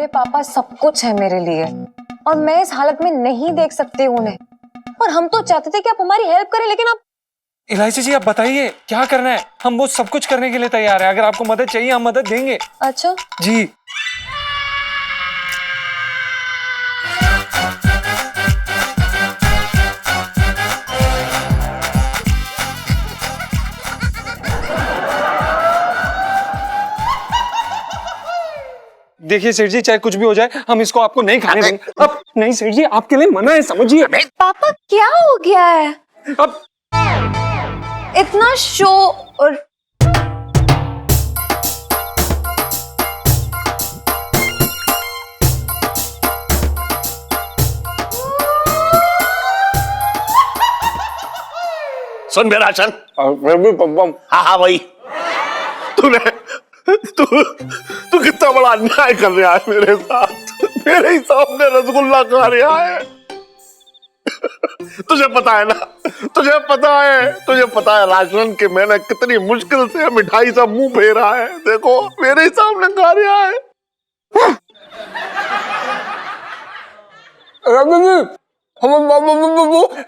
पापा सब कुछ है मेरे लिए और मैं इस हालत में नहीं देख सकती हूँ उन्हें। और हम तो चाहते थे कि आप हमारी हेल्प करें, लेकिन आप। इलायची जी, आप बताइए क्या करना है। हम वो सब कुछ करने के लिए तैयार हैं। अगर आपको मदद चाहिए हम मदद देंगे। अच्छा जी। देखिए सेठ जी, चाहे कुछ भी हो जाए हम इसको आपको नहीं खाने देंगे। अब नहीं सेठ जी, आपके लिए मना है, समझिए। पापा क्या हो गया है? अब इतना शो और सुन मेरा शन। मैं भी पप्पा। हाँ वही। तूने तू कितना बड़ा अन्याय कर रहा है मेरे साथ। मेरे ही सामने रसगुल्ला खा रहा है। तुझे पता है ना, तुझे पता है राशन के मैंने कितनी मुश्किल से मिठाई सा मुंह फेरा है। देखो मेरे ही सामने खा रहा है।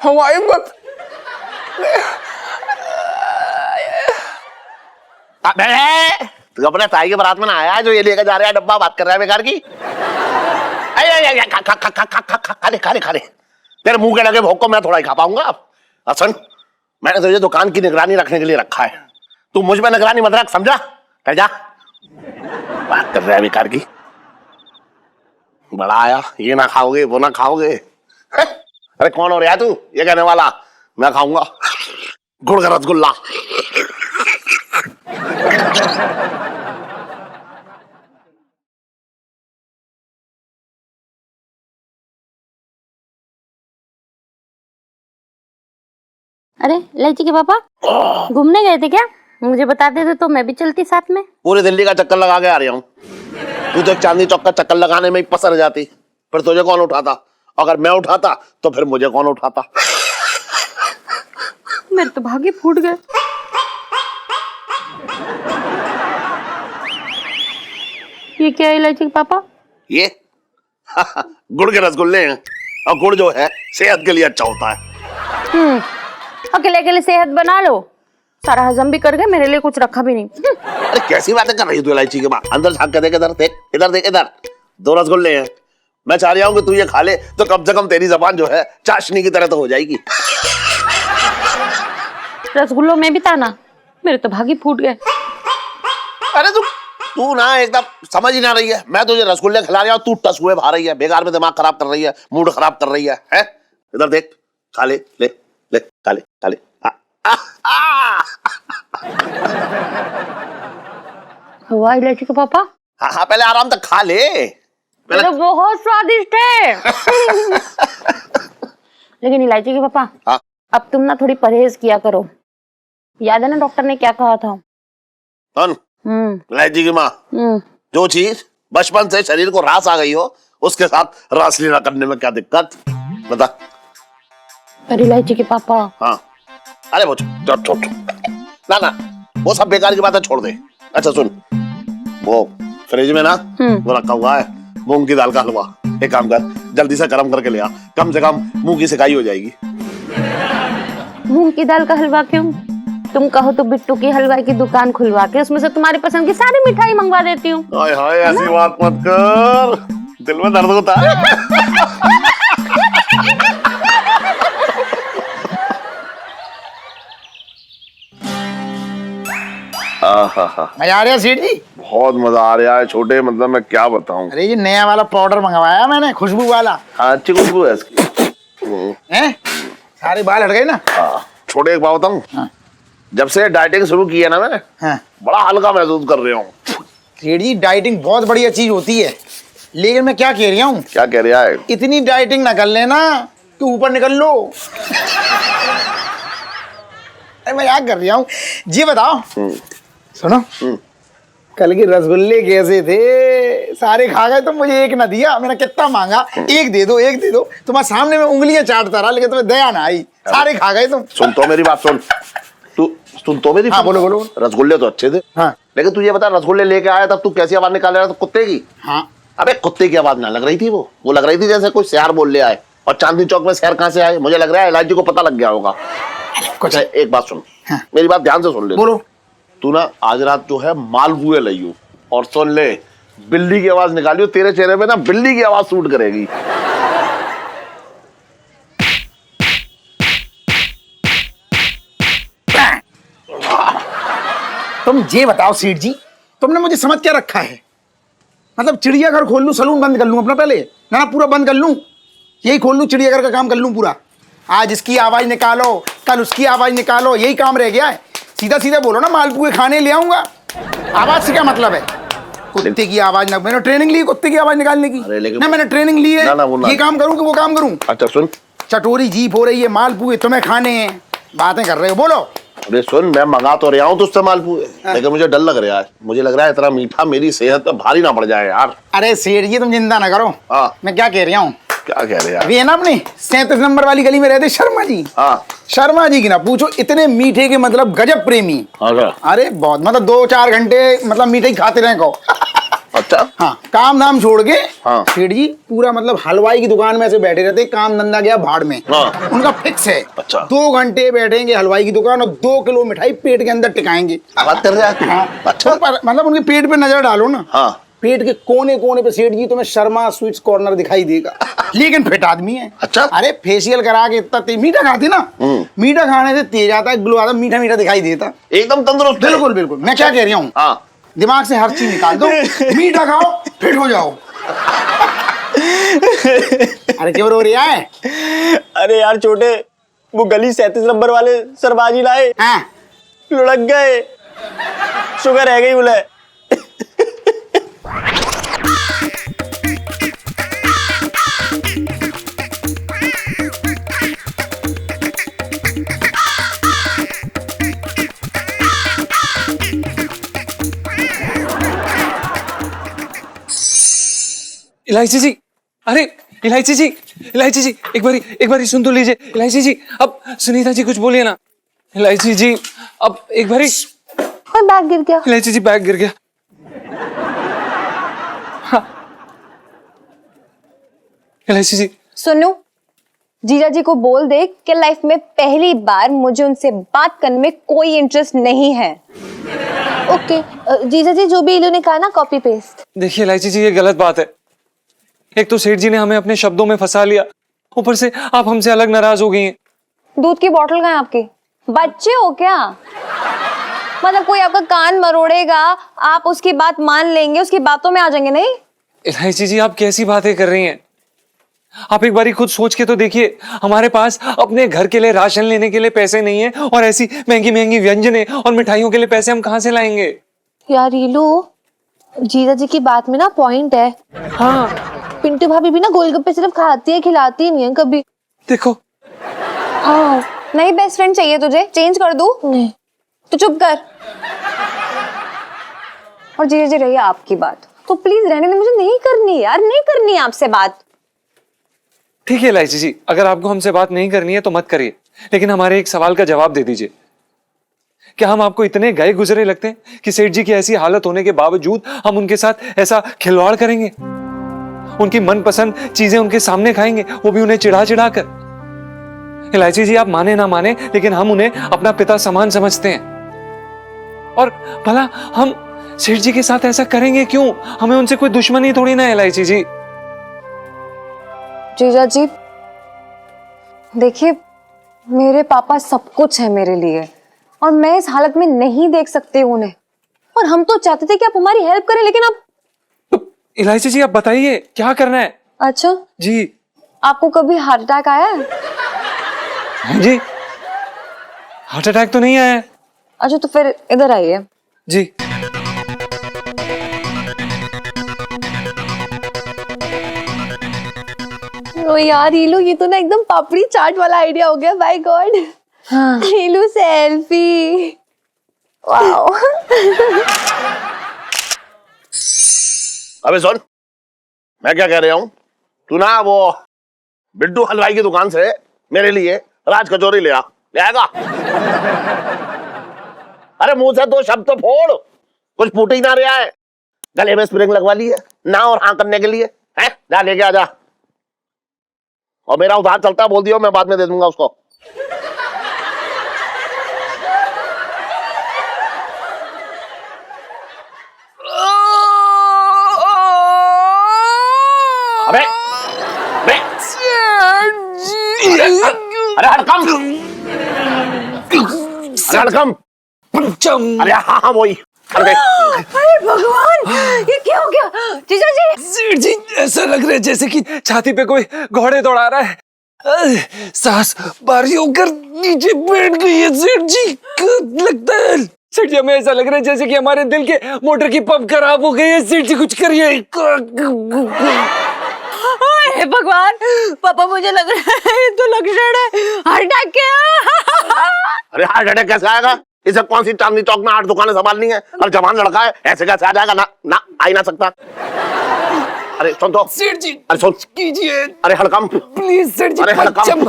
हमारी तू अपने ताई के बारात में ना आया है जो ये लेकर जा रहा है डब्बा, बात कर रहा है बेकार की। खा ले। तेरे मुंह के लगे भोग को मैं थोड़ा ही खा पाऊंगा। असन, मैंने तुझे दुकान की निगरानी रखने के लिए रखा है। तू मुझ में निगरानी मत रख, समझा? कह जा। बात कर रहा है बेकार की। बड़ा आया, ये ना खाओगे वो ना खाओगे। अरे कौन हो रहा है तू ये कहने वाला? मैं खाऊंगा गुड़ का रसगुल्ला। अरे इलायची के पापा घूमने गए थे क्या? मुझे बता देते तो मैं भी चलती साथ में। पूरी दिल्ली का चक्कर लगा के आ रहा हूँ। तू तो चांदनी चौक का चक्कर लगाने में ही पसर जाती, फिर तुझे कौन उठाता? अगर मैं उठाता तो फिर मुझे कौन उठाता? मेरे तो भागे फूट गए। ये क्या है इलायची के पापा? ये गुड़ के रसगुल्ले हैं और गुड़ जो है सेहत के लिए अच्छा होता है। अकेले अकेले सेहत बना लो, सारा हजम भी कर गए, मेरे लिए कुछ रखा भी नहीं। अरे कैसी बातें कर रही है तू इलायची के बाद? अंदर झांक के देख, इधर देख, इधर देख, इधर 2 रसगुल्ले हैं। मैं चाह रहा हूँ कि तू ये खा ले तो कम से कम तेरी जबान जो है चाशनी की तरह तो हो जाएगी। रसगुल्लों में भी ताना, मेरे तो भागी फूट गए। अरे तू ना एकदम समझ ही ना रही है। मैं तुझे रसगुल्ले खिला रहा हूँ, तू टसुए भा रही है, बेकार में दिमाग खराब कर रही है, मूड खराब कर रही है। इधर देख, खा ले, ले ले, खा ले, खा ले। हुआ इलायची के पापा? हाँ पहले आराम तक खा ले। तो बहुत स्वादिष्ट है। लेकिन इलायची के पापा, हाँ? अब तुम ना थोड़ी परहेज किया करो। याद है ना डॉक्टर ने क्या कहा था? इलायची की माँ, जो चीज बचपन से शरीर को रास आ गई हो उसके साथ रासलीला करने में क्या दिक्कत? बता। पर इलायची के पापा। हाँ अरे वो छोड़ ना वो सब बेकार की बातें छोड़ दे। अच्छा सुन, वो फ्रिज में ना वो रखा हुआ है मूंग की दाल का हलवा। एक काम कर, जल्दी से गर्म करके ले आ, कम से कम मुंह की सिकाई हो जाएगी। मूंग की दाल का हलवा क्यों? तुम कहो तो बिट्टू की हलवाई की दुकान खुलवा के उसमें से तुम्हारी पसंद की सारी मिठाई मंगवा देती हूँ। हाय हाय ऐसी बात मत कर, दिल में दर्द होता है। मजा आ रहा है सेठ जी? बहुत मजा आ रहा है छोटे, मतलब मैं क्या बताऊं। अरे ये नया वाला पाउडर मंगवाया मैंने, खुशबू वाला। हाँ अच्छी खुशबू है इसकी। हैं? सारे बाल हट गए ना? छोटे एक बात बताऊं, हाँ। जब से डाइटिंग शुरू की है ना मैंने, हाँ। बड़ा हल्का महसूस कर रहा हूँ। सेठ जी डाइटिंग बहुत बढ़िया चीज होती है, लेकिन मैं क्या कह रहा हूँ, क्या कह रहा है? इतनी डाइटिंग ना कर लेना कि ऊपर निकल लो। अरे मैं क्या कर रहा हूँ, जी बताओ। सुनो, कल के रसगुल्ले कैसे थे? सारे खा गए तो मुझे एक ना दिया। मैंने कितना मांगा, एक दे दो, एक दे दो। तुम्हारे सामने में उंगलियां चाटता रहा, लेकिन तुम्हें दया ना आई, सारे खा गए तुम। सुन तो मेरी बात, सुन तो मेरी। हाँ बोलो बोलो। रसगुल्ले तो अच्छे थे, हाँ। लेकिन तू ये बता, रसगुल्ले लेके आया तब तू कैसी आवाज निकाल रहा था कुत्ते की? हाँ अबे कुत्ते की आवाज ना लग रही थी, वो लग रही थी जैसे कोई शेर बोल ले आए। और चांदनी चौक में शेर कहाँ से आए? मुझे लग रहा है एलआईजी को पता लग गया होगा। कुछ अच्छा एक बात सुन, हाँ। मेरी बात ध्यान से सुन ले। बोलो। तू ना आज रात जो है मालपुए लइयो, और सुन ले बिल्ली की आवाज निकालियो, तेरे चेहरे पे ना बिल्ली की आवाज सूट करेगी। तुम ये बताओ सेठ जी, तुमने मुझे समझ क्या रखा है? मतलब चिड़ियाघर खोल लूं, सलून बंद कर लूं अपना पहले, ना पूरा बंद कर लूं, यही खोल लूं, चिड़ियाघर का काम कर लूं पूरा। आज इसकी आवाज निकालो, कल उसकी आवाज निकालो, यही काम रह गया है। सीधा सीधा बोलो ना, मालपुए खाने ले आऊंगा। आवाज से क्या मतलब है? कुत्ते की आवाज ना, मैंने ट्रेनिंग ली कुत्ते की आवाज निकालने की। अरे लेकिन ना मैंने ट्रेनिंग ली है, ये काम करूं कि वो काम करूं? अच्छा सुन, चटोरी जीप हो रही है, मालपुए तुम्हें खाने हैं, बातें कर रहे हो, बोलो। अरे सुन, मैं मंगा तो रहा हूँ तुझसे मालपुए, लेकिन मुझे डर लग रहा है। मुझे लग रहा है इतना मीठा मेरी सेहत पे भारी ना पड़ जाए यार। अरे सेठ जी तुम चिंता ना करो। हाँ। मैं क्या कह रहा हूँ, क्या कह रहे यार? अभी है ना अपने 37 नंबर वाली गली में रहते शर्मा जी। हाँ। शर्मा जी की ना पूछो, इतने मीठे के मतलब गजब प्रेमी। अच्छा। अरे बहुत, मतलब 2-4 घंटे मतलब मीठे ही खाते रहे को। अच्छा। हाँ, काम धाम छोड़ के हाँ। सेठ जी पूरा मतलब हलवाई की दुकान में ऐसे बैठे रहते, काम धंधा गया भाड़ में। हाँ। उनका फिक्स है। अच्छा। 2 घंटे बैठेंगे हलवाई की दुकान और 2 किलो मिठाई पेट के अंदर टिकाएंगे। बात कर रहे हैं? हाँ। अच्छा। मतलब उनके पेट पे नजर डालो ना, हाँ। पेट के कोने कोने पे सेठ जी तुम्हें शर्मा स्वीट्स कॉर्नर दिखाई देगा। लेकिन फिट आदमी है। अच्छा। अरे फेशियल करा के इतना मीठा खाते ना, मीठा खाने से तेज आता है, ग्लो आता, मीठा मीठा दिखाई देता, एकदम तंदुरुस्त है। बिल्कुल बिल्कुल। मैं क्या कह रहा हूँ, हाँ। दिमाग से हर चीज निकाल दो, मीठा खाओ फिट हो जाओ। अरे क्यों रो रहा है? अरे यार छोटे, वो गली 37 नंबर वाले सरबाजी लाए, हाँ। लुढ़क गए, शुगर रह गई बोले। इलायची जी, अरे इलायची जी, इलायची जी, एक बारी सुन तो लीजिए। इलायची जी, अब सुनीता जी कुछ बोलिए ना। इलायची जी, अब एक बारी। कोई बैग गिर गया। इलायची जी बैग गिर गया। हाँ। इलायची जी, सुनो, जीजा जी को बोल दे कि लाइफ में पहली बार मुझे उनसे बात करने में कोई इंटरेस्ट नहीं है। ओके जीजा जी, जो भी इन्होंने कहा ना कॉपी पेस्ट। देखिए इलायची जी, ये गलत बात है। एक तो सेठ जी ने हमें अपने शब्दों में फंसा लिया, ऊपर से आप हमसे अलग नाराज हो गई हैं। दूध की बोतल कहाँ है आपकी? बच्चे हो क्या? मतलब कोई आपका कान मरोड़ेगा, आप उसकी बात मान लेंगे, उसकी बातों में आ जाएंगे? नहीं। इलायची जी, आप कैसी बातें कर रही हैं? आप एक बारी खुद सोच के तो देखिए, हमारे पास अपने घर के लिए राशन लेने के लिए पैसे नहीं है, और ऐसी महंगी महंगी व्यंजने और मिठाइयों के लिए पैसे हम कहाँ से लाएंगे? यार ये लो, जीजा जी की बात में ना पॉइंट है। हाँ पिंटू भाभी भी ना गोलगप्पे सिर्फ खाती है, खिलाती नहीं है कभी। देखो। हाँ, नहीं बेस्ट फ्रेंड चाहिए तुझे? चेंज कर दूं? नहीं तो चुप कर। और जीजा जी रही आपकी बात, तो प्लीज रहने दे, मुझे नहीं करनी यार, नहीं करनी आपसे बात। ठीक है इलायची जी, अगर आपको हमसे बात नहीं करनी है तो मत करिए, लेकिन हमारे एक सवाल का जवाब दे दीजिए। क्या हम आपको इतने गए गुजरे लगते हैं कि सेठ जी की ऐसी हालत होने के बावजूद हम उनके साथ ऐसा खिलवाड़ करेंगे? उनकी मनपसंद चीजें उनके सामने खाएंगे, वो भी उन्हें चिढ़ा चिढ़ा कर। इलायची जी, आप माने ना माने, लेकिन हम उन्हें अपना पिता समान समझते हैं। और भला हम सेठ जी के साथ ऐसा करेंगे क्यों? हमें उनसे कोई दुश्मनी थोड़ी ना है इलायची जी। जीजा जी देखिए, मेरे पापा सब कुछ है मेरे लिए, और मैं इस हालत में नहीं देख सकती उन्हें। और हम तो चाहते थे कि आप हमारी हेल्प करें, लेकिन आप। इलायची जी, आप बताइए क्या करना है? अच्छा जी। आपको कभी हार्ट अटैक आया है? हाँ जी, हार्ट अटैक तो नहीं आया है। अच्छा तो फिर इधर आइए। जी। ओ यार हीलू, ये तो ना एकदम पापड़ी चाट वाला आइडिया हो गया। By God. हाँ। हीलू सेल्फी। वाओ। अबे सुन, मैं क्या कह रहा हूँ, तू ना वो बिट्टू हलवाई की दुकान से मेरे लिए राज कचौरी ले आएगा? अरे मुंह से 2 शब्द तो फोड़, कुछ फूट ही ना रहा है। गले में स्प्रिंग लगवा ली है ना और हाँ करने के लिए है? जा लेके आ जा। और मेरा उधार चलता बोल दियो, मैं बाद में दे दूंगा उसको। अबे अबे अरे हड़कम, अरे हड़कम, अरे हाँ हाँ वही। अरे भगवान, ये क्या हो गया जीजा जी? सेठ जी ऐसा लग रहा है जैसे कि छाती पे कोई घोड़े दौड़ा रहा है। सांस भारी होकर नीचे बैठ गई है सेठ जी। लगता है सेठ जी, हमें ऐसा लग रहा है जैसे कि हमारे दिल के मोटर की पंप खराब हो गई है। सेठ जी कुछ करिए। हे भगवान, पापा मुझे लग रहा है ये तो लक्षण है हार्ट अटैक के। अरे हार्ट अटैक कैसे आएगा? इसे कौन सी चांदनी चौक में 8 दुकानें संभालनी है और जवान लड़का है, ऐसे कैसे आ जाएगा? ना ना आ ही ना सकता। अरे सुन तो सेठ जी अरे सुन कीजिए अरे हड़कम प्लीज सेठ जी। अरे हड़कम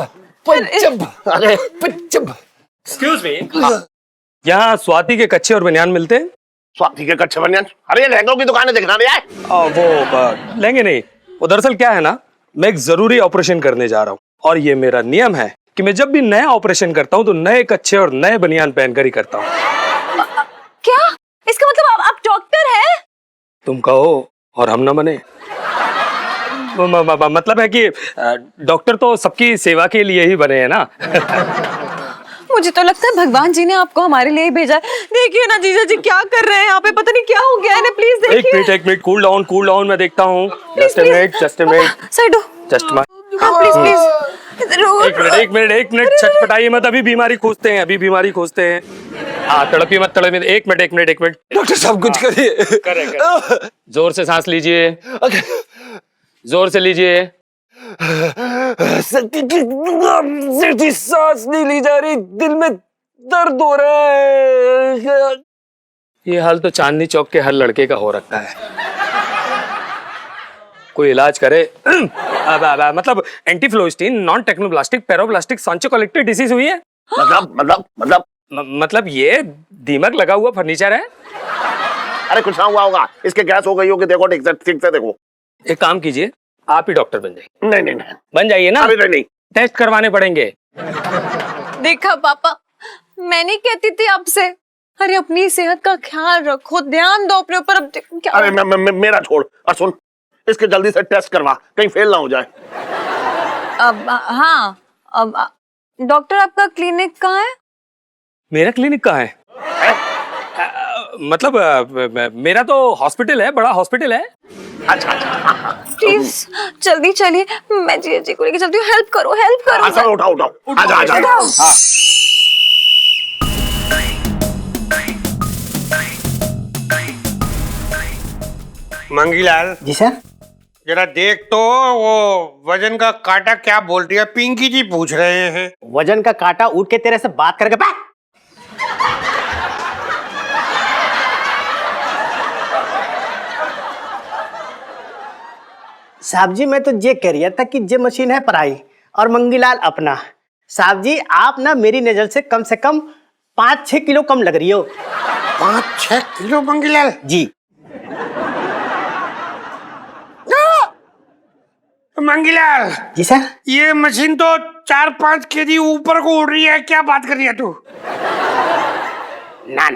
अरे एक्सक्यूज मी, यहाँ स्वाति के कच्चे और बनियान मिलते हैं? स्वाति के कच्चे बनियान? अरे ये लहंगों की दुकानें देखना नहीं आए? वो लेंगे नहीं। वो दरअसल क्या है ना, मैं एक जरूरी ऑपरेशन करने जा रहा हूँ और ये मेरा नियम है कि मैं जब भी नया ऑपरेशन करता हूँ तो नए कच्चे और नए बनियान पहनकर ही करता हूँ। क्या इसका मतलब आप डॉक्टर हैं? तुम कहो और हम न बने। मतलब है कि डॉक्टर तो सबकी सेवा के लिए ही बने हैं ना। मुझे तो लगता है भगवान जी ने आपको हमारे लिए ही भेजा है। देखिए ना जीजा जी क्या कर रहे हैं यहाँ पे, पता नहीं क्या हो गया है। प्लीज देखिए। एक मिनट, कूल डाउन, मैं देखता हूँ। जस्ट अ मिनट, साइड हो। Just my. हाँ प्लीज प्लीज। एक मिनट, छटपटाइए मत। अभी बीमारी खोजते हैं। हाँ तड़पिए मत। एक मिनट। डॉक्टर साहब कुछ करिए। जोर से सांस लीजिए, जोर से लीजिए। सेठ जी सांस नहीं ली जा रही, दिल में दर्द हो रहा है। ये हाल तो चांदनी चौक के हर लड़के का हो रखा है। कोई इलाज करे। मतलब एंटीफ्लोस्टिन, नॉन टेक्नोब्लास्टिक, पेरोब्लास्टिक, सांचोकोलेक्टिक डिसीज हुई है। मतलब ये दीमक लगा हुआ फर्नीचर है। अरे कुछ ना हुआ होगा, इसके गैस हो गई होगी। देखो ठीक से देखो। एक काम कीजिए, आप ही डॉक्टर बन जाइए। नहीं बन जाइए ना। अभी नहीं। टेस्ट करवाने पड़ेंगे। देखा पापा, मैं नहीं कहती थी आपसे। अरे अपनी सेहत का ख्याल रखो, ध्यान दो अपने ऊपर। अब क्या? अरे मेरा छोड़ और सुन, इसके जल्दी से टेस्ट करवा, कहीं फेल ना हो जाए। अब हाँ, अब डॉक्टर आपका क्लिनिक कहाँ है? मेरा क्लिनिक कहाँ है? मतलब मेरा तो हॉस्पिटल है, बड़ा हॉस्पिटल है। अच्छा प्लीज जल्दी चलिए, मैं जीजा जी को लेके चलती हूँ। हेल्प करो। अच्छा उठाओ आजा। हाँ। मंगीलाल जी सर। जरा देख तो वो वजन का कांटा क्या बोल रही है। पिंकी जी पूछ रहे हैं। वजन का कांटा उठ के तेरे से बात करके साहब जी, मैं तो ये कह रहा था कि ये मशीन है पराई और मंगीलाल अपना। साहब जी आप ना मेरी नजर से कम 5-6 किलो कम लग रही हो। 5-6 किलो मंगीलाल जी। मंगीलाल जी सर। ये मशीन तो 4-5 केजी ऊपर को उड़ रही है। क्या बात कर रही है तू? ना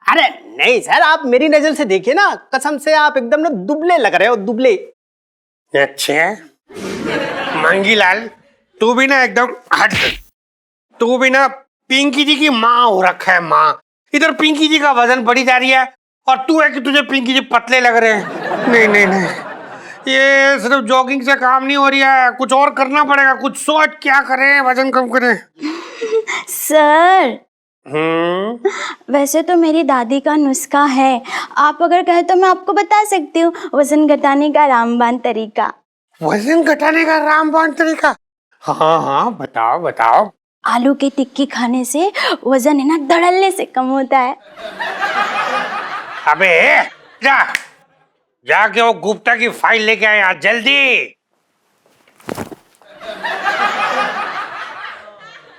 अरे नहीं सर, आप मेरी नजर से देखिए ना, कसम से आप एकदम ना दुबले लग रहे हो, दुबले। अच्छा मंगीलाल, तू भी ना एकदम हट। तू भी ना पिंकी जी की माँ हो रखा है, माँ। इधर पिंकी जी का वजन बढ़ी जा रही है और तू है कि तुझे पिंकी जी पतले लग रहे हैं। नहीं, ये सिर्फ जॉगिंग से काम नहीं हो रही है, कुछ और करना पड़ेगा। कुछ सोच, क्या करें, वजन कम करें। सर वैसे तो मेरी दादी का नुस्खा है, आप अगर कहें तो मैं आपको बता सकती हूँ वजन घटाने का रामबाण तरीका। वजन घटाने का रामबाण तरीका? हाँ बताओ। आलू की टिक्की खाने से वजन है ना धड़ल्ले से कम होता है। अबे जाके वो गुप्ता की फाइल लेके आए आज जल्दी।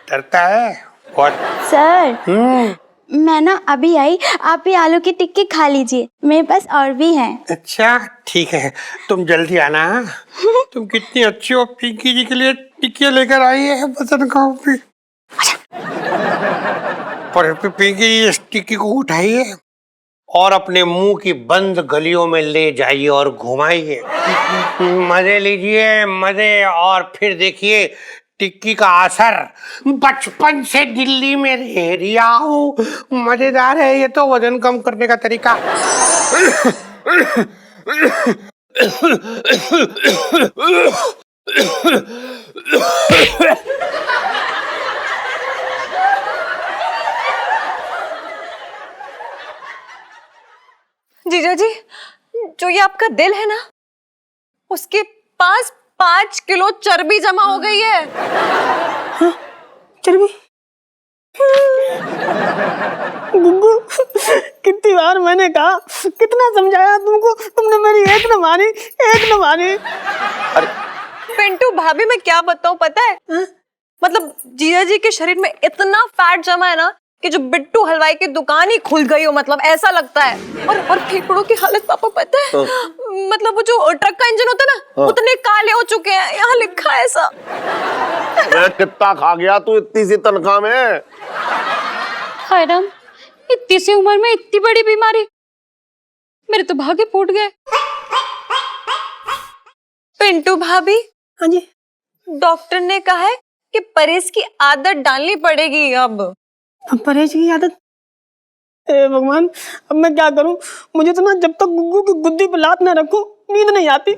डरता है बहुत। सर मैं ना अभी आई, आप ये आलू की टिक्की खा लीजिए, मेरे पास और भी हैं। अच्छा ठीक है, तुम जल्दी आना। हाँ? तुम कितनी अच्छी हो, पिंकी जी के लिए टिक्कियाँ लेकर आई है वजन गाँव पे। पर पिंकी जी इस टिक्की को उठाइए और अपने मुंह की बंद गलियों में ले जाइए और घुमाइए, मजे लीजिए मजे, और फिर देखिए टिक्की का असर। बचपन से दिल्ली में रह रिया हूँ, मजेदार है ये तो वजन कम करने का तरीका। जीजा जी, जो ये आपका दिल है ना, उसके पास 5 किलो चर्बी जमा हो गई है। चर्बी? गुग्गू, कितनी बार मैंने कहा, कितना समझाया तुमको, तुमने मेरी एक न मानी, एक न मानी। पिंटू भाभी, मैं क्या बताऊं पता है? मतलब जीजा जी के शरीर में इतना फैट जमा है ना कि जो बिट्टू हलवाई की दुकान ही खुल गई हो, मतलब ऐसा लगता है। और फेफड़ों की हालत पापा पता है? मतलब वो जो ट्रक का इंजन होता है ना, उतने काले हो चुके हैं, यहाँ लिखा है ऐसा। मैं कितना खा गया तू इतनी सी तनख्वाह में? हाय राम, इतनी सी उम्र में इतनी बड़ी बीमारी, मेरे तो भागे फूट गए। पिंटू भाभी, हाँ जी। डॉक्टर ने कहा है कि परहेज की आदत डालनी पड़ेगी अब। परहेज की आदत? हे भगवान, अब मैं क्या करूं? मुझे तो ना जब तक गुग्गू की गुद्दी पे लात ना रखूं नींद नहीं आती।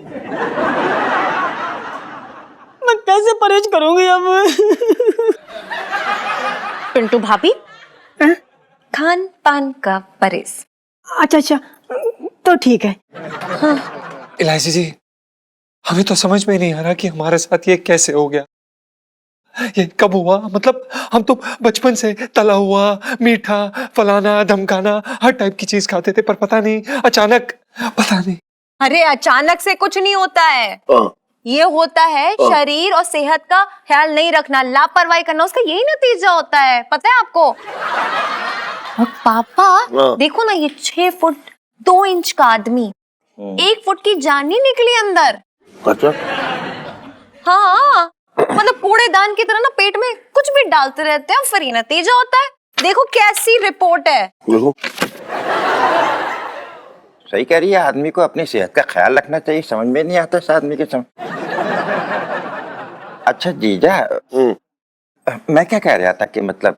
मैं कैसे परहेज करूंगी अब? पिंटू भाभी, खान पान का परहेज। अच्छा अच्छा, तो ठीक है। इलायची जी, हमें तो समझ में नहीं आ रहा कि हमारे साथ ये कैसे हो गया, ये कब हुआ। मतलब हम तो बचपन से तला हुआ, मीठा, फलाना धमकाना हर टाइप की चीज खाते थे, पर पता नहीं अचानक, पता नहीं। अरे अचानक से कुछ नहीं होता है, ये होता है शरीर और सेहत का ख्याल नहीं रखना, लापरवाही करना, उसका यही नतीजा होता है, पता है आपको? और पापा देखो ना, ये 6 फुट 2 इंच का आदमी 1 फुट की जान नहीं निकली अंदर। अच्छा? हाँ, मतलब कूड़ेदान की तरह ना पेट में कुछ भी डालते रहते हैं, फिर ये नतीजा होता है। देखो कैसी रिपोर्ट है। देखो सही कह रही है, आदमी को अपनी सेहत का ख्याल रखना चाहिए। समझ में नहीं आता इस आदमी के समझ। अच्छा जीजा, मैं क्या कह रहा था कि मतलब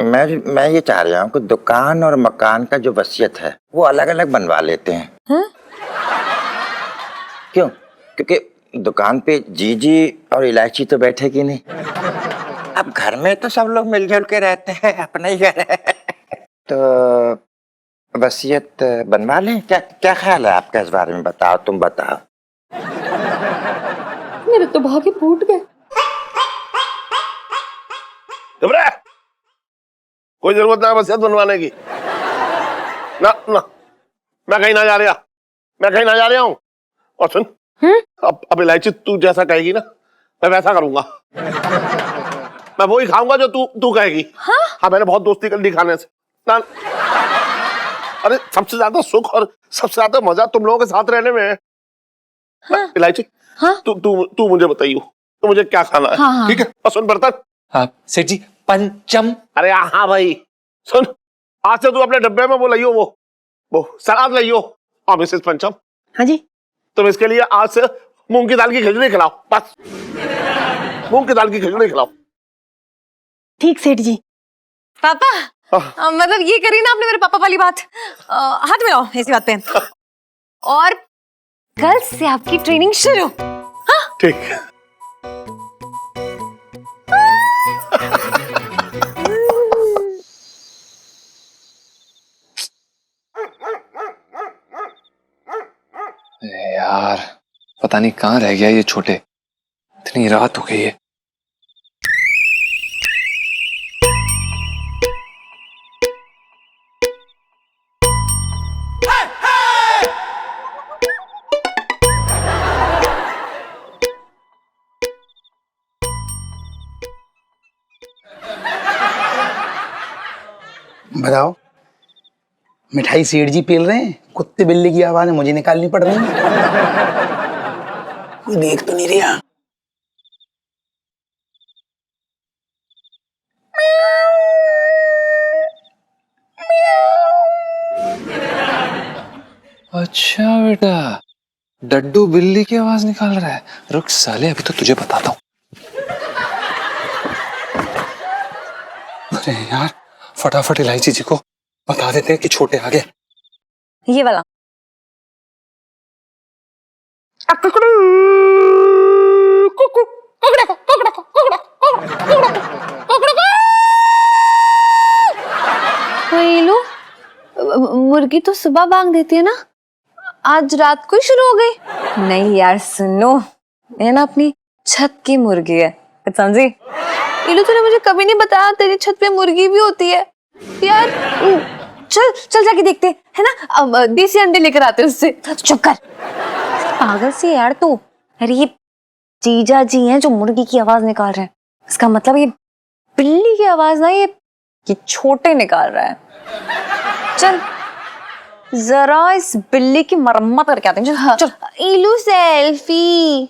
मैं ये चाह रहा हूँ कि दुकान और मकान का जो वसीयत है वो अलग अलग बनवा लेते हैं। क्यों? क्योंकि दुकान पे जीजी और इलायची तो बैठेगी नहीं, अब घर में तो सब लोग मिलजुल के रहते हैं, अपना ही घर है। तो वसीयत बनवा लें? क्या क्या ख्याल है आपका इस बारे में? बताओ, तुम बताओ। मेरे तो भागे फूट गए। कोई जरूरत ना वसीयत बनवाने की। ना ना, मैं कहीं ना जा रहा, मैं कहीं ना जा रहा हूँ। और सुन, अब इलायची तू जैसा कहेगी ना, मैं वैसा करूंगा। मैं वही खाऊंगा जो तू कहेगी। हाँ, मैंने बहुत दोस्ती कर ली खाने से ना। अरे सबसे ज्यादा सुख और सबसे ज्यादा मजा तुम लोगों के साथ रहने में है। इलायची, तू मुझे बताइयो, तो मुझे क्या खाना है? ठीक है? और सुन बर्तन, हाँ सेठ जी, पंचम। अरे हाँ भाई, सुन, आज से तू अपने डब्बे में वो लाइयो, वो सलाद लाइयो। और मिसेस पंचम, हाँ जी। तुम इसके लिए आज से मूंग की दाल की खिचड़ी खिलाओ, बस मूंग की दाल की खिचड़ी खिलाओ। ठीक सेठ जी। पापा, मतलब ये करी ना आपने मेरे पापा वाली बात। हाथ मिलाओ इसी बात पे। और कल से आपकी ट्रेनिंग शुरू। हाँ? ठीक। यार पता नहीं कहाँ रह गया ये छोटे, इतनी रात हो गई है। बताओ, मिठाई सेठ जी पेल रहे हैं, कुत्ते बिल्ली की आवाज मुझे निकालनी पड़ रही है। कोई देख तो नहीं रहा। अच्छा बेटा, डड्डू बिल्ली की आवाज निकाल रहा है। रुक साले, अभी तो तुझे बताता हूँ। अरे यार, फटाफट इलायची जी को बता देते हैं कि छोटे आ गए। ये वाला। लो, मुर्गी तो सुबह बांग देती है ना, आज रात को ही शुरू हो गई। नहीं यार सुनो, ये ना अपनी छत की मुर्गी है, समझी? इलू तूने मुझे कभी नहीं बताया तेरी छत पे मुर्गी भी होती है यार। चल चल जाके देखते है ना, अब देसी अंडे लेकर आते हैं उससे। चुप कर पागल सी यार तू। अरे ये जीजा जी हैं जो मुर्गी की आवाज निकाल रहे हैं, इसका मतलब ये बिल्ली की आवाज ना, ये छोटे निकाल रहा है। चल जरा इस बिल्ली की मरम्मत करके आते हैं। चल, चल। इलू सेल्फी।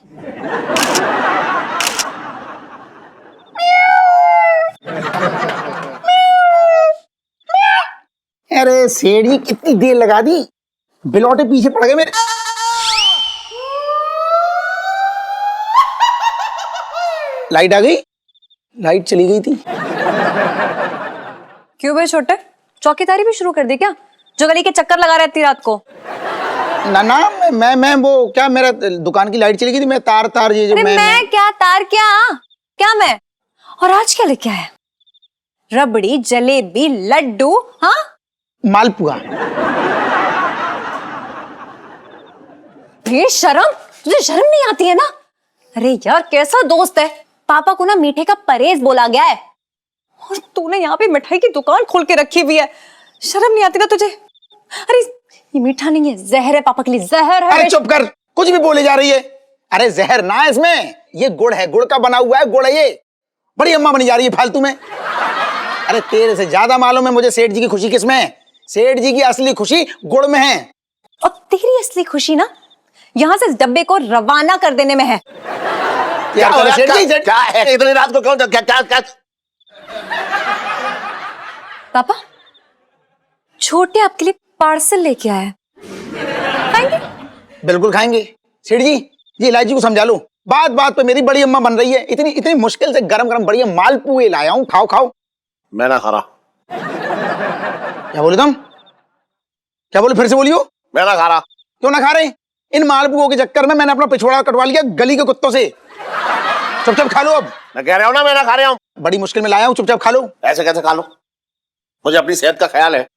अरे सेठ जी कितनी देर लगा दी, बिलौटे पीछे पड़ गए मेरे। लाइट आ गई, लाइट चली गई थी। क्यों बे छोटे, चौकीदारी भी शुरू कर दी क्या, जो गली के चक्कर लगा रहती रात को? ना ना, मैं वो क्या, मेरा दुकान की लाइट चली गई थी, मैं तार ये जो मैं क्या तार क्या मैं, और आज क्या लेके आया? रबड़ी, जलेबी, लड्डू, हाँ मालपुआ। ये शर्म, तुझे शर्म नहीं आती है ना? अरे यार कैसा दोस्त है, पापा को ना मीठे का परहेज बोला गया है, और तूने यहाँ पे मिठाई की दुकान खोल के रखी हुई है। शर्म नहीं आती ना तुझे? अरे ये मीठा नहीं है, जहर है, पापा के लिए जहर है। अरे चुप कर, कुछ भी बोले जा रही है। अरे जहर ना है इसमें, ये गुड़ है, गुड़ का बना हुआ है, गुड़ है ये। बड़ी अम्मा बनी जा रही है फालतू में। अरे तेरे से ज्यादा मालूम है मुझे सेठ जी की खुशी किसमें है। सेठ जी की असली खुशी गुड़ में है। और तेरी असली खुशी ना यहाँ से इस डब्बे को रवाना कर देने में है। क्या हो रहा है? क्या है इतनी रात को? कौन क्या? पापा छोटे आपके लिए पार्सल लेके आया है, खाएंगे? बिल्कुल खाएंगे। सेठ जी, ये इलायची को समझा लो, बात बात पे मेरी बड़ी अम्मा बन रही है। इतनी मुश्किल से गरम गरम बढ़िया मालपुए लाया हूँ, खाओ खाओ। मैं ना खा रहा। क्या बोले तुम? क्या बोले, फिर से बोलियो। मैं ना खा रहा। क्यों ना खा रहे? इन मालपुओं के चक्कर में मैंने अपना पिछवाड़ा कटवा लिया गली के कुत्तों से। चुपचाप खा लो अब। मैं कह रहा हूँ ना, मैं ना खा रहा हूँ। बड़ी मुश्किल में लाया हूँ, चुपचाप खा लो। ऐसे कैसे खा लो? मुझे अपनी सेहत का ख्याल है।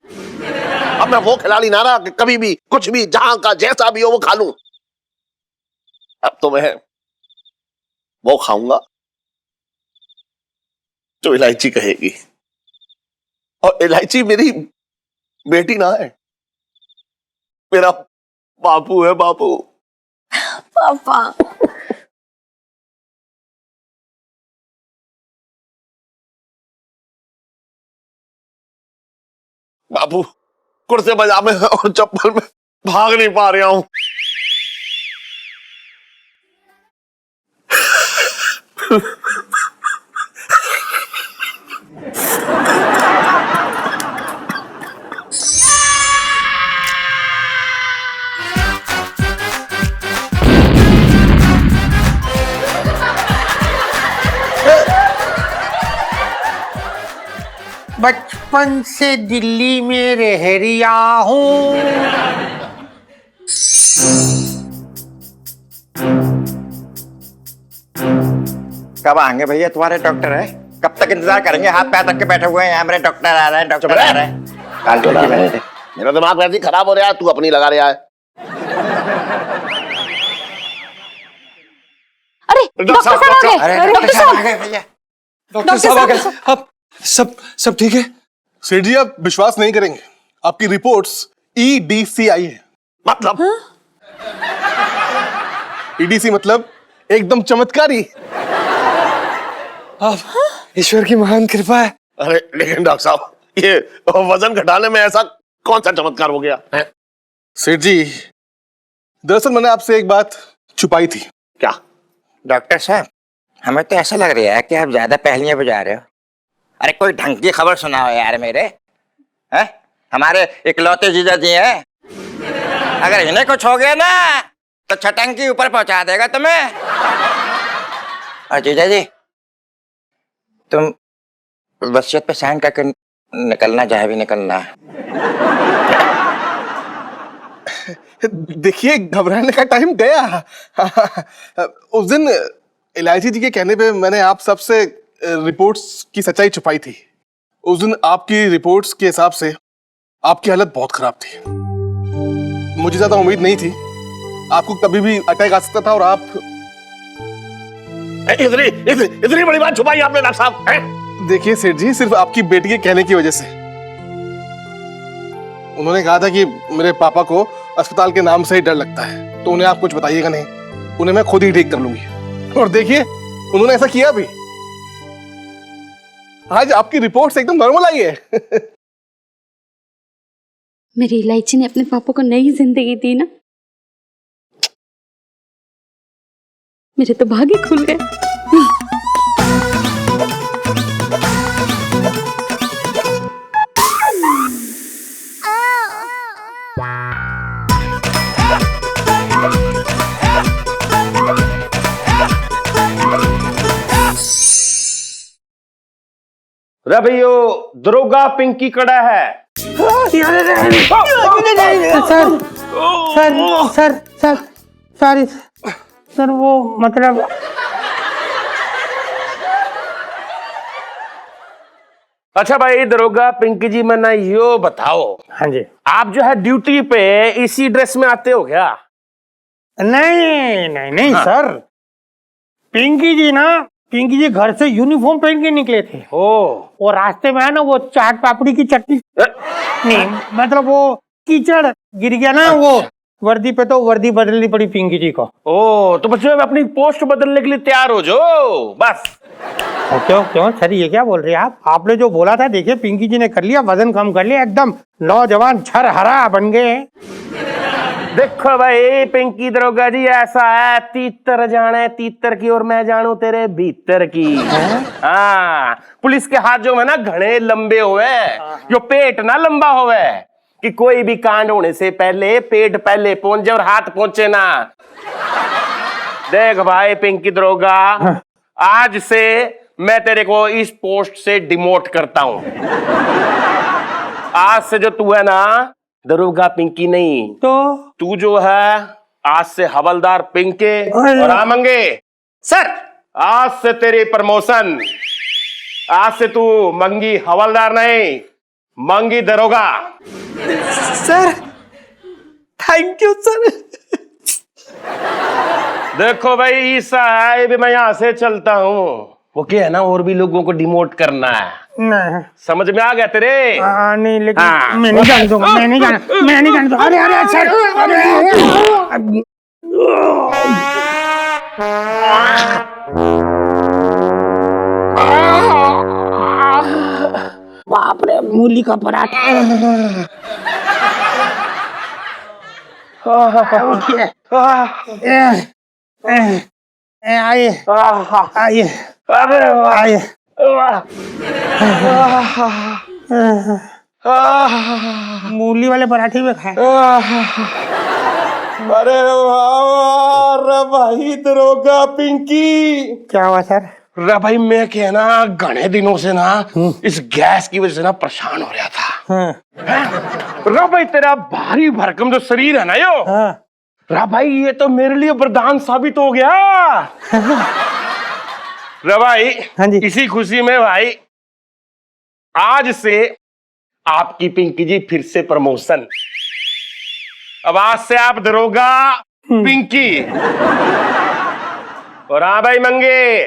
अब मैं वो खिलाड़ी ना रहा कि कभी भी कुछ भी जहां का जैसा भी हो वो खा लूं। अब तो मैं वो खाऊंगा जो इलायची कहेगी, और इलायची मेरी बेटी ना है, मेरा बापू है, बापू। पापा बापू कुर्ते पजामे और चप्पल में भाग नहीं पा रहा हूं। बचपन से दिल्ली में रह रिया हूँ। कब आएंगे भैया तुम्हारे डॉक्टर है? कब तक इंतजार करेंगे? हाथ पैर रख के बैठे हुए हैं, हमारे डॉक्टर आ रहे हैं, डॉक्टर आ रहे हैं। काल तो मेरा दिमाग वैसे ही खराब हो रहा है, तू अपनी लगा रहा है। अरे डॉक्टर साहब आ गए। अरे डॉक्टर साहब आ गए भैया। डॉक्टर साहब आ गए। अब सब ठीक है? सेठ जी आप विश्वास नहीं करेंगे, आपकी रिपोर्ट्स EDC आई है। मतलब EDC मतलब एकदम चमत्कारी। अब ईश्वर की महान कृपा है। अरे लेकिन डॉक्टर साहब, ये वजन घटाने में ऐसा कौन सा चमत्कार हो गया है? सेठ जी, दरअसल मैंने आपसे एक बात छुपाई थी। क्या? डॉक्टर साहब, हमें तो ऐसा लग रहा है कि आप ज्यादा पहेलियां बुझा रहे हो। अरे कोई ढंग की खबर सुनाओ यार मेरे। हैं? हमारे इकलौते जीजा जी हैं, अगर इन्हें कुछ हो गया ना तो छटंकी ऊपर पहुंचा देगा तुम्हें। और जीजा जी, तुम वसीयत पे साइन करके निकलना, चाहे भी निकलना। देखिए, घबराने का टाइम गया। उस दिन एलआईसी जी के कहने पे मैंने आप सबसे रिपोर्ट्स की सच्चाई छुपाई थी। उस दिन आपकी रिपोर्ट्स के हिसाब से आपकी हालत बहुत खराब थी। मुझे ज्यादा उम्मीद नहीं थी, आपको कभी भी अटैक आ सकता था। और आप इतनी बड़ी बात छुपाई आपने डॉक्टर साहब हैं? देखिए सेठ जी, सिर्फ आपकी बेटी के कहने की वजह से। उन्होंने कहा था कि मेरे पापा को अस्पताल के नाम से ही डर लगता है, तो उन्हें आप कुछ बताइएगा नहीं, उन्हें मैं खुद ही ठीक कर लूंगी। और देखिए, उन्होंने ऐसा किया भी। आज आपकी रिपोर्ट्स एकदम नॉर्मल आई है। मेरी इलायची ने अपने पापा को नई जिंदगी दी ना, मेरे तो भाग्य खुल गए। रे भैयो, दरोगा पिंकी कड़ा है। सर सर वो मतलब अच्छा भाई दरोगा पिंकी जी, मैंने यो बताओ। हाँ जी। आप जो है ड्यूटी पे इसी ड्रेस में आते हो क्या? नहीं नहीं नहीं हाँ। सर, पिंकी जी घर से यूनिफॉर्म पहन के निकले थे। और रास्ते में है ना वो चाट पापड़ी की चटनी, नहीं मतलब वो कीचड़ गिर गया ना, वो वर्दी पे, तो वर्दी बदलनी पड़ी पिंकी जी को। तो बच्चों अपनी पोस्ट बदलने के लिए तैयार हो जाओ बस। क्यों सर, ये क्या बोल रहे हैं आप? आपने जो बोला था, देखिए पिंकी जी ने कर लिया, वजन कम कर लिया, एकदम नौजवान छर हरा बन गए। देखो भाई पिंकी दरोगा जी, ऐसा है तीतर जाने तीतर की और मैं जानू तेरे भीतर की। हाँ, पुलिस के हाथ जो है ना घने लंबे हुए, जो पेट ना लंबा हुए, कि कोई भी कांड होने से पहले पेट पहले पहुंचे और हाथ पहुंचे ना। देख भाई पिंकी दरोगा, आज से मैं तेरे को इस पोस्ट से डिमोट करता हूं। आज से जो तू है ना दरोगा पिंकी नहीं, तो तू जो है आज से हवलदार पिंके। और हाँ मंगे सर, आज से तेरी प्रमोशन, आज से तू मंगी हवलदार नहीं, मंगी दरोगा। Sir thank you sir. देखो भाई साहब, मैं यहां से चलता हूँ, वो क्या है ना और भी लोगों को डिमोट करना है। नहीं समझ में आ गया तेरे? नहीं लेकिन हाँ। मैं नहीं जान दूंगा, मैं नहीं जान दूंगा। अरे सर, बाप रे, मूली का पराठा। आइए आइए आइए। मूली वाले पराठे में खाए। अरे भाई दरोगा पिंकी। क्या हुआ सर? रे भाई मैं क्या ना घने दिनों से ना इस गैस की वजह से ना परेशान हो रहा था। रे भाई तेरा भारी भरकम जो शरीर है ना यो, रे भाई ये तो मेरे लिए वरदान साबित हो गया। रे भाई हाँ जी। इसी खुशी में भाई आज से आपकी पिंकी जी फिर से प्रमोशन। अब आज से आप दरोगा पिंकी। और हाँ भाई मंगे,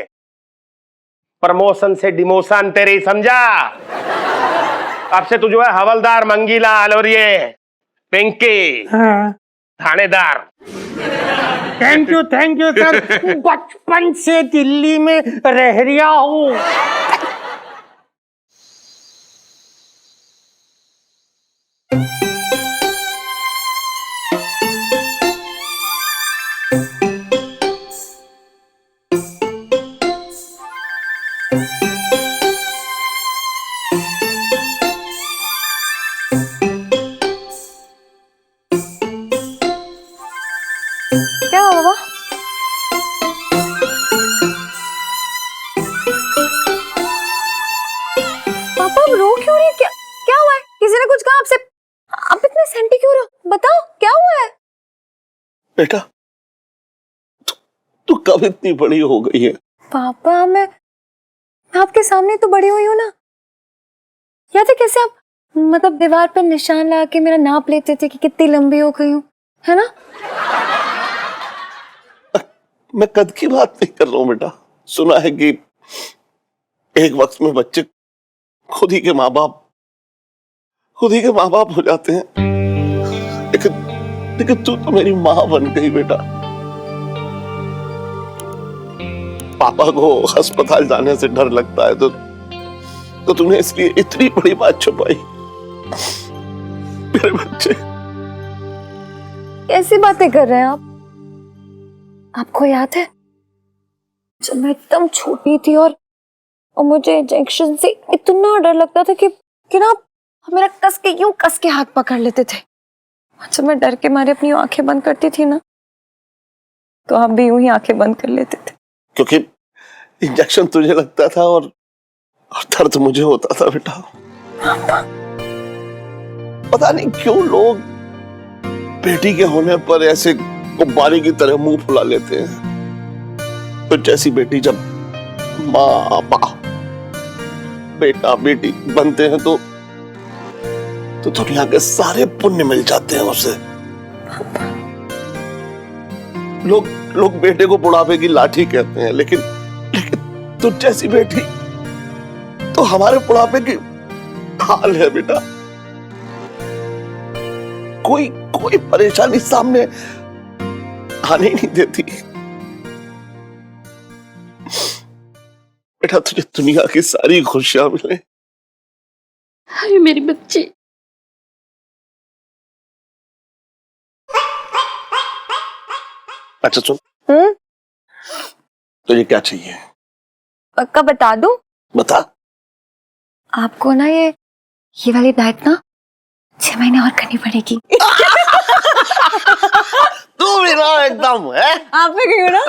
प्रमोशन से डिमोशन तेरी, समझा? अब से तू जो है हवलदार मंगीलाल और ये पिंकी थानेदार। Thank you sir. बचपन से दिल्ली में रह रिया हूँ। क्या हुआ बाबा? पापा आप रो क्यों रहे हैं? क्या क्या हुआ है? किसी ने कुछ कहा आपसे? आप इतने सेंटी क्यों हो? बताओ क्या हुआ है? बेटा तू कब इतनी बड़ी हो गई है? पापा मैं आपके सामने तो बड़ी हुई हूँ ना। याद है कैसे आप मतलब दीवार पर निशान लगा के मेरा नाप लेते थे कि कितनी लंबी हो गई हूँ, है ना? मैं कद की बात नहीं कर रहा हूं बेटा। सुना है कि एक वक्त में बच्चे खुद ही के माँ बाप हो जाते हैं, लेकिन तू तो मेरी माँ बन गई बेटा। पापा को अस्पताल जाने से डर लगता है तो तूने इसलिए इतनी बड़ी बात छुपाई। मेरे बच्चे कैसी बातें कर रहे हैं आप? आपको याद है जब मैं एकदम छोटी थी और मुझे इंजेक्शन से इतना डर लगता था कि ना मेरा कस के हाथ पकड़ लेते थे। जब मैं डर के मारे अपनी आंखें बंद करती थी ना तो आप भी यूं ही आंखें बंद कर लेते थे। क्योंकि इंजेक्शन तुझे लगता था और दर्द मुझे होता था बेटा। पता नहीं क्यों लोग बेटी के होने पर ऐसे गुब्बारे की तरह मुंह फुला लेते हैं। तो जैसी बेटी जब माँ बाप बेटा बेटी बनते हैं तो दुनिया के सारे पुण्य मिल जाते हैं उसे। लोग बेटे को बुढ़ापे की लाठी कहते हैं, लेकिन तुझ जैसी बेटी तो हमारे बुढ़ापे की ढाल है बेटा। कोई परेशानी सामने आने ही नहीं देती। बेटा तुझे दुनिया की सारी खुशियां मिले। अरे मेरी बच्ची। अच्छा सुन, तुझे क्या चाहिए? पक्का बता दूं? बता। आपको ना ये वाली डाइट ना 6 महीने और करनी पड़ेगी। तू भी ना एकदम है। आप भी गई हो ना?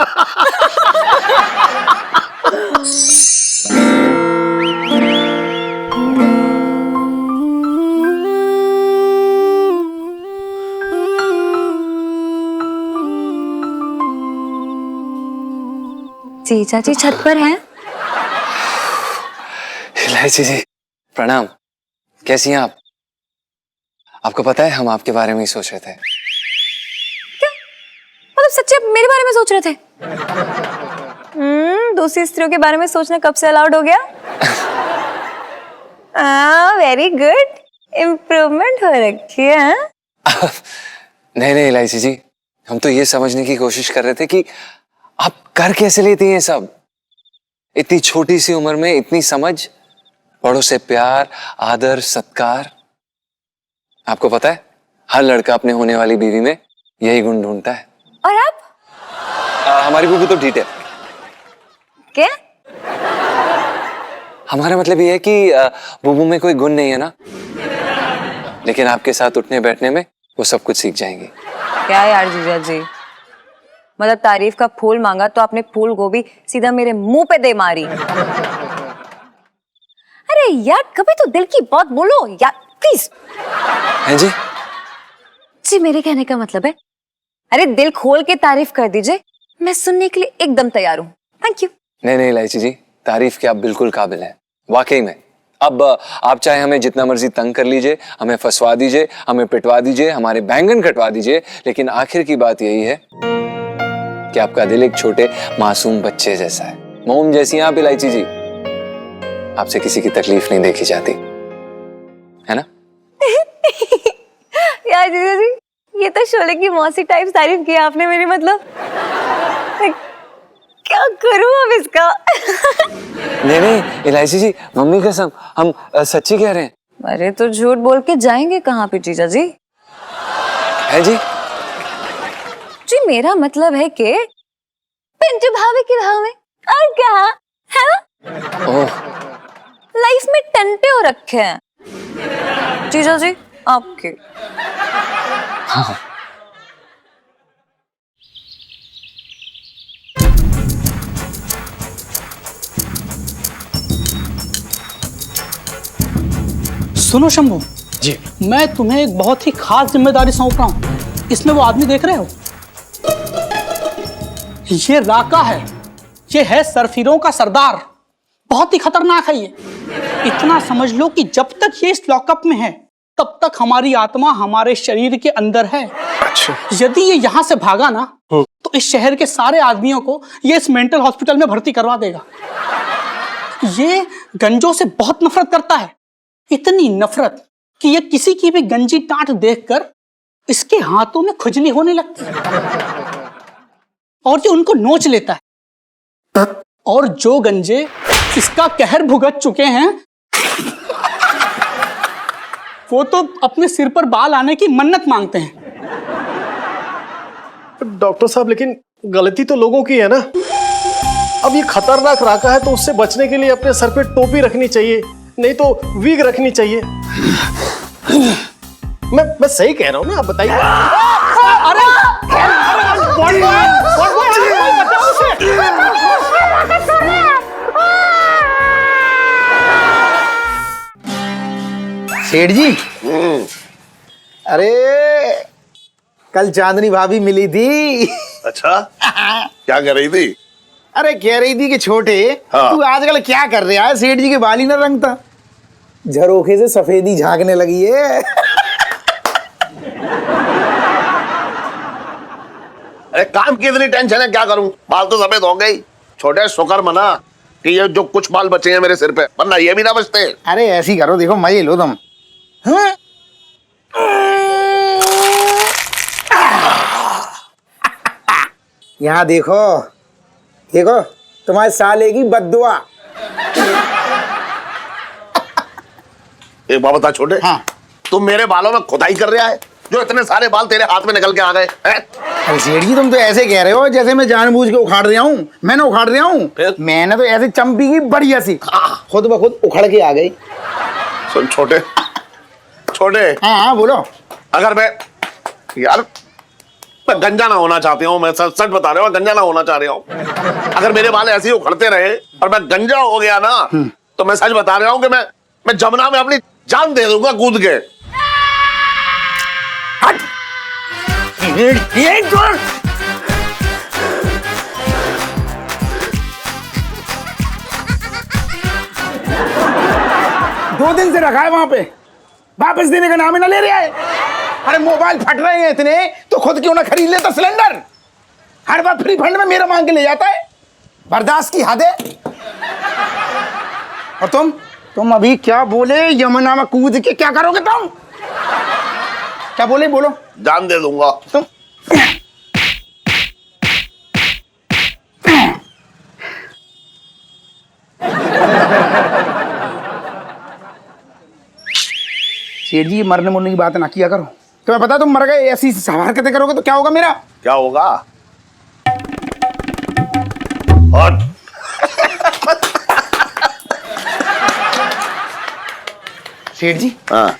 जीजा जी छत पर हैं। इलायची जी प्रणाम। कैसी हैं आप? आपको पता है हम आपके बारे में ही सोच रहे थे। मतलब सच्चे मेरे बारे में सोच रहे थे? दूसरी स्त्रियों के बारे में सोचना कब से अलाउड हो गया? वेरी गुड, इम्प्रूवमेंट हो रखी है। नहीं इलायची जी, हम तो ये समझने की कोशिश कर रहे थे कि आप कर कैसे लेती हैं सब। इतनी छोटी सी उम्र में इतनी समझ, बड़ों से प्यार, आदर, सत्कार। आपको पता है हर लड़का अपने होने वाली बीवी में यही गुण ढूंढता है। और आप? हमारी बीवी तो ढीठ है। क्या? हमारा मतलब ये है कि बुबू में कोई गुण नहीं है ना, लेकिन आपके साथ उठने बैठने में वो सब कुछ सीख जाएंगी। क्या यार जीजा जी, मतलब तारीफ का फूल मांगा तो आपने फूल गोभी सीधा मेरे मुंह पे दे मारी। अरे यार कभी तो दिल की बात बोलो यार, प्लीज। हैं जी? जी मेरे कहने का मतलब है, अरे दिल खोल के तारीफ कर दीजिए, मैं सुनने के लिए एकदम तैयार हूँ। Thank you. नहीं इलायची जी, तारीफ के आप बिल्कुल काबिल हैं, वाकई में। अब आप चाहे हमें जितना मर्जी तंग कर लीजिए, हमें फंसवा दीजिए, हमें पिटवा दीजिए, हमारे बैंगन कटवा दीजिए, लेकिन आखिर की बात यही है कि आपका दिल एक छोटे मासूम बच्चे जैसा है। मोम जैसी हैं आप इलायची जी, आपसे किसी की तकलीफ नहीं देखी जाती, है ना? यार जीजा जी, ये तो शोले की मौसी टाइप तारीफ की आपने मेरी, मतलब क्या करूं अब इसका? नहीं इलायची जी, मम्मी कसम हम सच्ची कह रहे हैं। अरे तो झूठ बोल के जाएंगे कहाँ पे जीजा जी? है जी? जी मेरा मतलब है कि पिंटू भाभी के भाव में और क्या है ना? ओह, लाइफ में टंटे हो रखे हैं जीजा जी आपके। हाँ। सुनो शंभू जी, मैं तुम्हें एक बहुत ही खास जिम्मेदारी सौंप रहा हूं। इसमें वो आदमी देख रहे हो, ये राका है। ये है सरफिरों का सरदार, बहुत ही खतरनाक है ये। इतना समझ लो कि जब तक ये इस लॉकअप में है तब तक हमारी आत्मा हमारे शरीर के अंदर है। अच्छा। यदि ये यहाँ से भागा ना तो इस शहर के सारे आदमियों को ये इस मेंटल हॉस्पिटल में भर्ती करवा देगा। ये गंजों से बहुत नफरत करता है, इतनी नफरत कि ये किसी की भी गंजी टाट देखकर इसके हाथों में खुजली होने लगती है और ये उनको नोच लेता है। और जो गंजे इसका कहर भुगत चुके हैं वो तो अपने सिर पर बाल आने की मन्नत मांगते हैं। डॉक्टर साहब, लेकिन गलती तो लोगों की है ना। अब ये खतरनाक राका है तो उससे बचने के लिए अपने सर पे टोपी रखनी चाहिए, नहीं तो विग रखनी चाहिए। मैं सही कह रहा हूँ ना, आप बताइए। सेठ जी, अरे कल चांदनी भाभी मिली थी। अच्छा, क्या कर रही थी? अरे कह रही थी कि छोटे, हाँ। तू आजकल क्या कर रहा है? सेठ जी के बाल ही ना रंगता, झरोखे से सफेदी झांकने लगी है। अरे काम की इतनी टेंशन है, क्या करूं? बाल तो सफेद हो गई। छोटे शुक्र मना कि ये जो कुछ बाल बचे हैं मेरे सिर पे, वरना ये भी ना बचते। अरे ऐसी करो, देखो मजे लो तुम। हाँ? यहाँ देखो देखो, तुम्हारे साले की बद्दुआ। एक बात बता छोटे, हाँ। तुम मेरे बालों में खुदाई कर रहा है जो इतने सारे बाल तेरे हाथ में निकल के आ गए हैं? अरे सेठ जी, तुम तो ऐसे कह रहे हो जैसे मैं जानबूझ के उखाड़ रहा हूँ। मैंने उखाड़ रहा हूँ? मैंने तो ऐसे चंपी की बढ़िया सी खुद ब खुद उखड़ के आ गई। सुन छोटे, छोटे। हाँ हाँ बोलो। अगर मैं गंजा ना होना चाहती हूँ, मैं सच बता रहा हूँ, गंजा ना होना चाह रहा हूँ। अगर मेरे बाल ऐसे ही उखड़ते रहे और मैं गंजा हो गया ना, तो मैं सच बता रहा हूँ कि मैं जमुना में अपनी जान दे दूंगा कूद के। दो दिन से रखा है वहां पे, वापस देने का नाम ही ना ले रहा है। अरे मोबाइल फट रहे हैं इतने, तो खुद क्यों ना खरीद लेता सिलेंडर? हर बार फ्री फंड में मेरा मांग के ले जाता है, बर्दाश्त की हद है। और तुम अभी क्या बोले? यमुना में कूद के क्या करोगे तुम? क्या बोले? बोलो। जान दे दूंगा। तुम सेठ जी, मरने मुरने की बात ना किया करो। तुम्हें पता तुम मर गए, ऐसी हरकतें करोगे तो क्या होगा मेरा? क्या होगा? और सेठ जी, हाँ।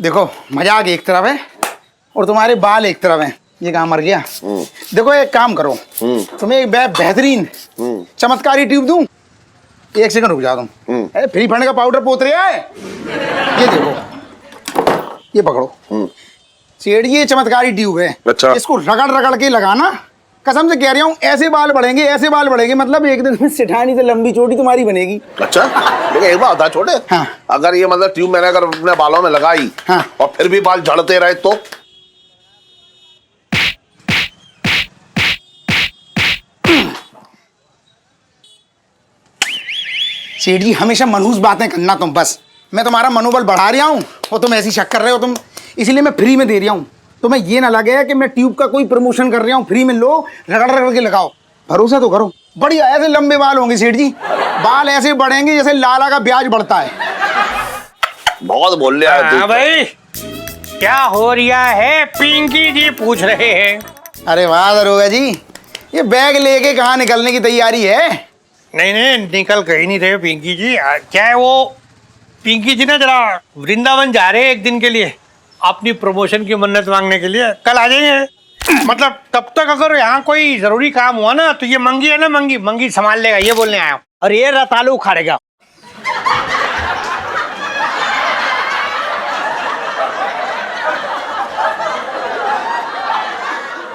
देखो मजाक एक तरफ है और तुम्हारे बाल एक तरफ हैं। ये कहाँ मर गया? देखो एक काम करो, तुम्हें एक बेहतरीन चमत्कारी ट्यूब दूं। एक सेकंड रुक जाओ तुम। अरे फ्री फंड का पाउडर पोत रहा है, ये देखो, ये पकड़ो। सेठ जी, ये चमत्कारी ट्यूब है। अच्छा। इसको रगड़ रगड़ के लगाना, कसम से कह रहा हूँ, ऐसे बाल बढ़ेंगे, ऐसे बाल बढ़ेंगे, मतलब एक दिन में सिठानी से लंबी चोटी तुम्हारी बनेगी। अच्छा, लेकिन एक बात था छोटे, हाँ। अगर ये मतलब ट्यूब मैंने अगर अपने बालों में लगाई, हाँ। और फिर भी बाल झड़ते रहे तो? सेठ जी, हमेशा मनहूस बातें करना तुम, बस मैं तुम्हारा मनोबल बढ़ा रहा हूँ और तुम ऐसी शक कर रहे हो तुम, इसीलिए मैं फ्री में दे रहा हूँ। तुम्हें ये ना लगे कि मैं ट्यूब का कोई प्रमोशन कर रहा हूँ। फ्री में लो, रगड़ रगड़ के लगाओ, भरोसा तो करो। बढ़िया, ऐसे लंबे बाल होंगे सेठ जी, बाल ऐसे बढ़ेंगे जैसे लाला का ब्याज बढ़ता है। बहुत बोल लिया है तू। हाँ भाई, क्या हो रहा है? पिंकी जी पूछ रहे हैं। अरे वाह दरोगा जी, ये बैग लेके कहाँ निकलने की तैयारी है? नहीं नहीं, निकल कहीं नहीं रहे पिंकी जी। क्या है वो, पिंकी जी ना जरा वृंदावन जा रहे हैं एक दिन के लिए, अपनी प्रमोशन की मन्नत मांगने के लिए। कल आ जाएंगे। मतलब तब तक अगर यहाँ कोई जरूरी काम हुआ ना तो ये मंगी है ना, मंगी मंगी संभाल लेगा, ये बोलने आया हूँ। और ये रतालू उखाड़ेगा।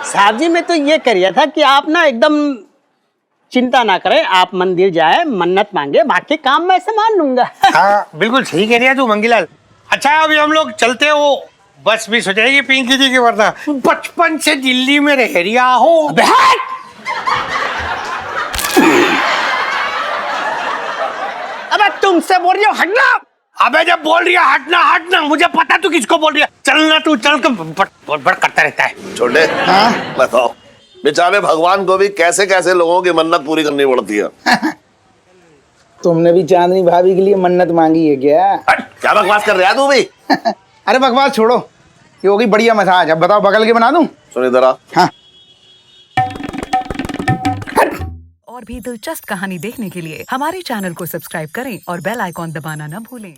साहब जी, मैं तो ये कर रहा था कि आप ना एकदम चिंता ना करें, आप मंदिर जाए, मन्नत मांगे, बाकी काम मैं संभाल लूंगा। हाँ बिल्कुल सही कह रही है तू मंगीलाल। अच्छा अभी हम लोग चलते हो, बस मिस हो जाएगी पिंकी जी की, वरना बचपन से दिल्ली में रह रिया हो। अबे तुमसे बोल रही हो हटना। अबे जब बोल रही है हटना हटना, मुझे पता तू किसको बोल रही है। चलना तू, चल कर बड़ करता रहता है। छोटे बताओ, बेचारे भगवान को भी कैसे कैसे लोगों की मन्नत पूरी करनी पड़ती है। तुमने भी चांदनी भाभी के लिए मन्नत मांगी है क्या? क्या बकवास कर रहा है तू भी? अरे बकवास छोड़ो, ये होगी बढ़िया मसाज। अब बताओ बगल के बना दूं? सुन इधर आ। हाँ। और भी दिलचस्प कहानी देखने के लिए हमारे चैनल को सब्सक्राइब करें और बेल आइकॉन दबाना न भूलें।